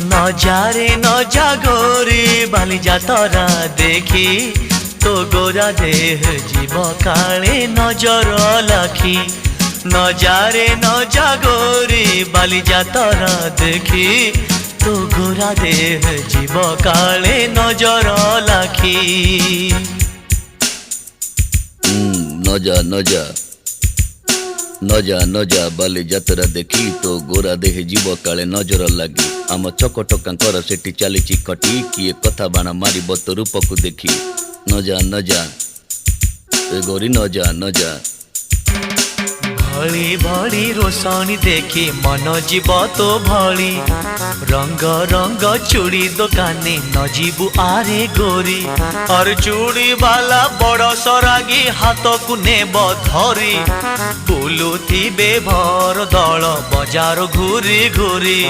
नजारे नजा गोरी बाली जातरा देखी तो गोरा देह जीव काले नजर लाखी। नजारे नजा गोरी बाली जातरा देखी तो गोरा देह जीव काले नजर लाखी। नजा नजा नजा नजा बाली जातरा देखी तो गोरा देह जीव काले नजर लगी। आम चकटकांकर सेठी चली खटी किए कथा बाण मार तो रूप को देखी। नजा नजा ए गोरी नजा नजा। भली भली रोशनी देखी मन जीव तो भली रंग रंग चूड़ी दुकानी न जीवु आरे गोरी। और चूड़ी वाला बड़ सरागी हाथ को नेब धरी बुलुथिबे भर दल बजार घूरी घूरी।